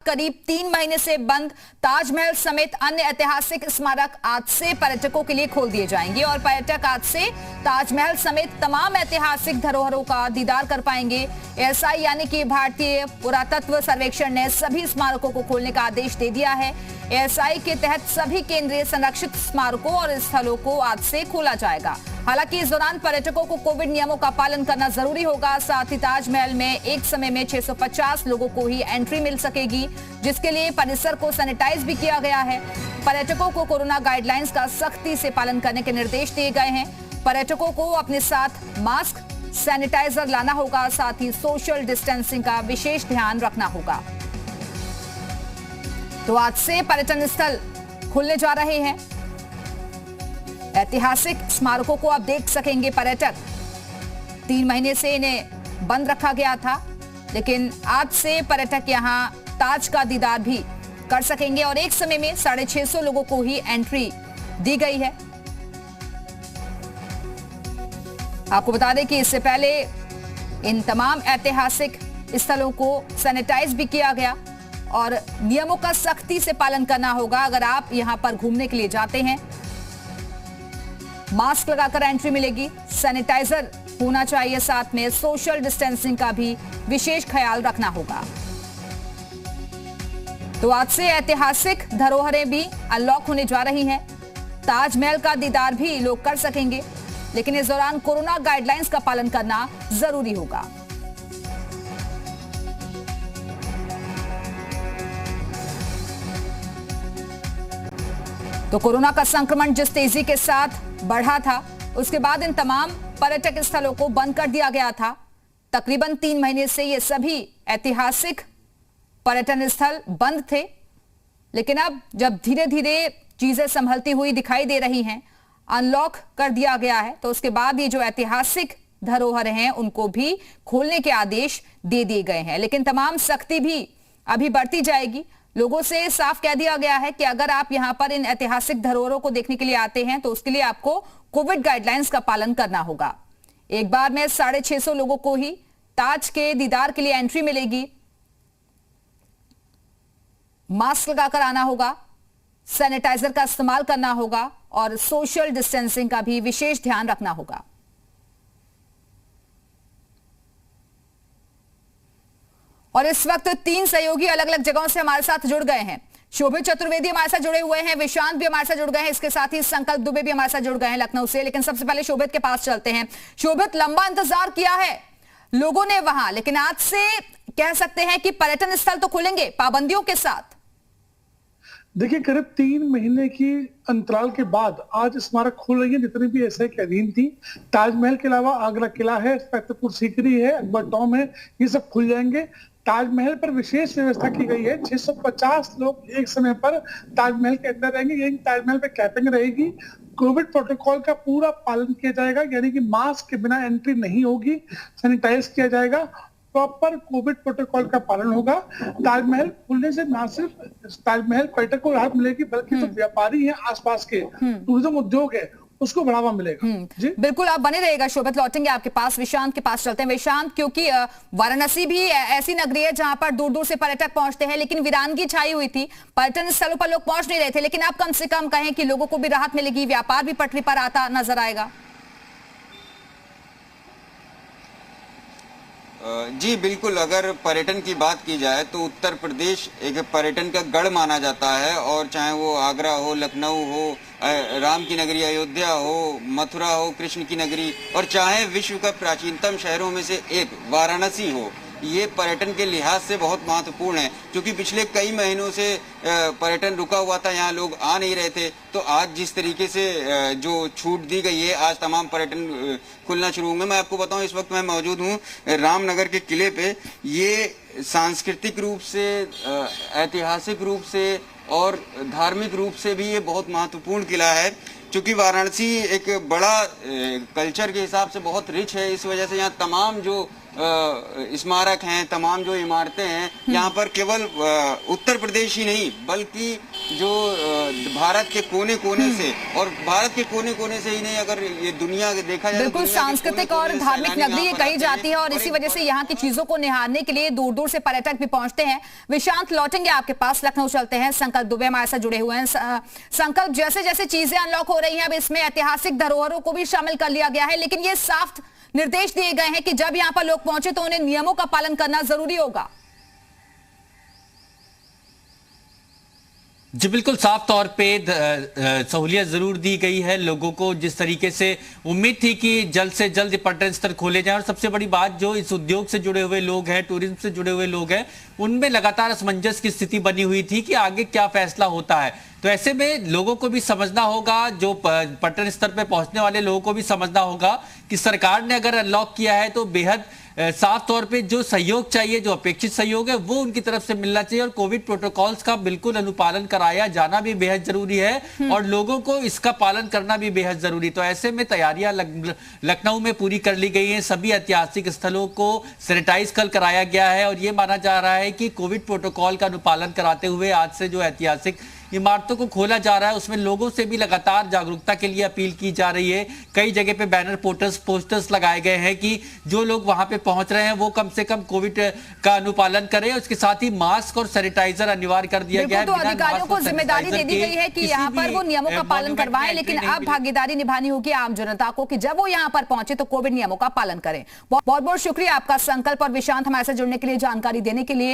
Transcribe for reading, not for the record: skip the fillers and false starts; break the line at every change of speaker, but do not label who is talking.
करीब 3 महीने से बंद ताजमहल समेत अन्य ऐतिहासिक स्मारक आज से पर्यटकों के लिए खोल दिए जाएंगे और पर्यटक आज से ताजमहल समेत तमाम ऐतिहासिक धरोहरों का दीदार कर पाएंगे। एएसआई यानी कि भारतीय पुरातत्व सर्वेक्षण ने सभी स्मारकों को खोलने का आदेश दे दिया है। एएसआई के तहत सभी केंद्रीय संरक्षित स्मारकों और स्थलों को आज से खोला जाएगा। हालांकि इस दौरान पर्यटकों को कोविड नियमों का पालन करना जरूरी होगा। साथ ही ताजमहल में एक समय में 650 लोगों को ही एंट्री मिल सकेगी, जिसके लिए परिसर को सैनिटाइज भी किया गया है। पर्यटकों को कोरोना गाइडलाइंस का सख्ती से पालन करने के निर्देश दिए गए हैं। पर्यटकों को अपने साथ मास्क, सैनिटाइजर लाना होगा। साथ ही सोशल डिस्टेंसिंग का विशेष ध्यान रखना होगा। तो आज से पर्यटन स्थल खुलने जा रहे हैं। ऐतिहासिक स्मारकों को अब देख सकेंगे पर्यटक। 3 महीने से इन्हें बंद रखा गया था, लेकिन आज से पर्यटक यहां ताज का दीदार भी कर सकेंगे और एक समय में 650 लोगों को ही एंट्री दी गई है। आपको बता दें कि इससे पहले इन तमाम ऐतिहासिक स्थलों को सैनिटाइज भी किया गया और नियमों का सख्ती से पालन करना होगा। अगर आप यहां पर घूमने के लिए जाते हैं, मास्क लगाकर एंट्री मिलेगी, सैनिटाइजर होना चाहिए, साथ में सोशल डिस्टेंसिंग का भी विशेष ख्याल रखना होगा। तो आज से ऐतिहासिक धरोहरें भी अनलॉक होने जा रही हैं। ताजमहल का दीदार भी लोग कर सकेंगे, लेकिन इस दौरान कोरोना गाइडलाइंस का पालन करना जरूरी होगा। तो कोरोना का संक्रमण जिस तेजी के साथ बढ़ा था, उसके बाद इन तमाम पर्यटक स्थलों को बंद कर दिया गया था। तकरीबन 3 महीने से ये सभी ऐतिहासिक पर्यटन स्थल बंद थे, लेकिन अब जब धीरे धीरे चीजें संभलती हुई दिखाई दे रही हैं, अनलॉक कर दिया गया है, तो उसके बाद ये जो ऐतिहासिक धरोहर हैं उनको भी खोलने के आदेश दे दिए गए हैं। लेकिन तमाम सख्ती भी अभी बढ़ती जाएगी। लोगों से साफ कह दिया गया है कि अगर आप यहां पर इन ऐतिहासिक धरोहरों को देखने के लिए आते हैं तो उसके लिए आपको कोविड गाइडलाइंस का पालन करना होगा। एक बार में 650 लोगों को ही ताज के दीदार के लिए एंट्री मिलेगी। मास्क लगाकर आना होगा, सैनिटाइजर का इस्तेमाल करना होगा और सोशल डिस्टेंसिंग का भी विशेष ध्यान रखना होगा। और इस वक्त 3 सहयोगी अलग अलग जगहों से हमारे साथ जुड़ गए हैं। शोभित चतुर्वेदी हमारे साथ जुड़े हुए हैं, विशांत भी हमारे साथ जुड़ गए हैं, इसके साथ ही संकल्प दुबे भी हमारे साथ जुड़ गए हैं लखनऊ से। लेकिन सबसे पहले शोभित के पास चलते हैं। शोभित, लंबा इंतजार किया है लोगों ने वहां, लेकिन आज से कह सकते हैं कि पर्यटन स्थल तो खुलेंगे पाबंदियों के साथ।
देखिए, करीब 3 महीने की अंतराल के बाद आज स्मारक खुल रही है, जितनी भी एसआई के अधीन थी। ताजमहल के अलावा आगरा किला है, फतेहपुर सीकरी है, अकबर टॉम है, ये सब खुल जाएंगे। ताजमहल पर विशेष व्यवस्था की गई है। 650 लोग एक समय पर ताजमहल के अंदर रहेंगे। यही ताजमहल पे कैपिंग रहेगी। कोविड प्रोटोकॉल का पूरा पालन किया जाएगा, यानी कि मास्क के बिना एंट्री नहीं होगी, सैनिटाइज किया जाएगा, प्रॉपर कोविड प्रोटोकॉल का पालन होगा। ताजमहल खुलने से न सिर्फ ताजमहल पर्यटक को राहत मिलेगी, बल्कि जो व्यापारी हैं आसपास के, टूरिज्म उद्योग है, उसको बढ़ावा मिलेगा।
जी बिल्कुल, आप बने रहिएगा। शोभित, लौटेंगे आपके पास। विशांत के पास चलते हैं। विशांत, क्योंकि वाराणसी भी ऐसी नगरी है जहां पर दूर दूर से पर्यटक पहुंचते हैं, लेकिन वीरानगी छाई हुई थी, पर्यटन स्थलों पर लोग पहुंच नहीं रहे थे, लेकिन आप कम से कम कहें कि लोगों को भी राहत मिलेगी, व्यापार भी पटरी पर आता नजर आएगा।
जी बिल्कुल, अगर पर्यटन की बात की जाए तो उत्तर प्रदेश एक पर्यटन का गढ़ माना जाता है। और चाहे वो आगरा हो, लखनऊ हो, राम की नगरी अयोध्या हो, मथुरा हो, कृष्ण की नगरी, और चाहे विश्व का प्राचीनतम शहरों में से एक वाराणसी हो, ये पर्यटन के लिहाज से बहुत महत्वपूर्ण है। क्योंकि पिछले कई महीनों से पर्यटन रुका हुआ था, यहाँ लोग आ नहीं रहे थे। तो आज जिस तरीके से जो छूट दी गई है, आज तमाम पर्यटन खुलना शुरू होंगे। मैं आपको बताऊं, इस वक्त मैं मौजूद हूँ रामनगर के किले पे। ये सांस्कृतिक रूप से, ऐतिहासिक रूप से और धार्मिक रूप से भी ये बहुत महत्वपूर्ण किला है। चूँकि वाराणसी एक बड़ा कल्चर के हिसाब से बहुत रिच है, इस वजह से यहाँ तमाम जो स्मारक हैं, तमाम जो इमारतें हैं, यहाँ पर केवल उत्तर प्रदेश ही नहीं बल्कि जो भारत के कोने कोने से, और भारत के कोने कोने से ही नहीं, अगर ये दुनिया देखा जाए
बिल्कुल सांस्कृतिक और धार्मिक नगरी ये कही जाती है और इसी वजह से यहाँ की चीजों को निहारने के लिए दूर दूर से पर्यटक भी पहुंचते हैं। विशांत, लौटेंगे आपके पास, लखनऊ चलते हैं। संकल्प दुबे हमारे साथ जुड़े हुए हैं। संकल्प, जैसे जैसे चीजें अनलॉक हो रही हैं अब इसमें ऐतिहासिक धरोहरों को भी शामिल कर लिया गया है, लेकिन ये साफ निर्देश दिए गए हैं कि जब यहाँ पर लोग पहुंचे तो उन्हें नियमों का पालन करना जरूरी होगा।
जी बिल्कुल, साफ तौर पे सहूलियत जरूर दी गई है लोगों को। जिस तरीके से उम्मीद थी कि जल्द से जल्द पर्यटन स्थल खोले जाएं, और सबसे बड़ी बात जो इस उद्योग से जुड़े हुए लोग हैं, टूरिज्म से जुड़े हुए लोग हैं, उनमें लगातार असमंजस की स्थिति बनी हुई थी कि आगे क्या फैसला होता है। तो ऐसे में लोगों को भी समझना होगा, जो पर्यटन स्तर पर पहुंचने वाले लोगों को भी समझना होगा कि सरकार ने अगर अनलॉक किया है तो बेहद साफ तौर पे जो सहयोग चाहिए, जो अपेक्षित सहयोग है, वो उनकी तरफ से मिलना चाहिए, और कोविड प्रोटोकॉल्स का बिल्कुल अनुपालन कराया जाना भी बेहद जरूरी है और लोगों को इसका पालन करना भी बेहद जरूरी। तो ऐसे में तैयारियां लखनऊ में पूरी कर ली गई हैं। सभी ऐतिहासिक स्थलों को सैनिटाइज कल कराया गया है और ये माना जा रहा है कि कोविड प्रोटोकॉल का अनुपालन कराते हुए आज से जो ऐतिहासिक इमारतों को खोला जा रहा है उसमें लोगों से भी लगातार जागरूकता के लिए अपील की जा रही है। कई जगह पे बैनर पोस्टर्स लगाए गए हैं कि जो लोग वहां पे पहुंच रहे हैं वो कम से कम कोविड का अनुपालन करें, और इसके साथ ही मास्क और सैनिटाइजर अनिवार्य कर दिया गया है।
तो अधिकारियों को जिम्मेदारी दे दी गई है कि यहाँ पर वो नियमों का पालन करवाएं, लेकिन अब भागीदारी निभानी होगी आम जनता को कि जब वो यहाँ पर पहुंचे तो कोविड नियमों का पालन करें। बहुत बहुत शुक्रिया आपका संकल्प और विशांत हमारे साथ जुड़ने के लिए, जानकारी देने के लिए।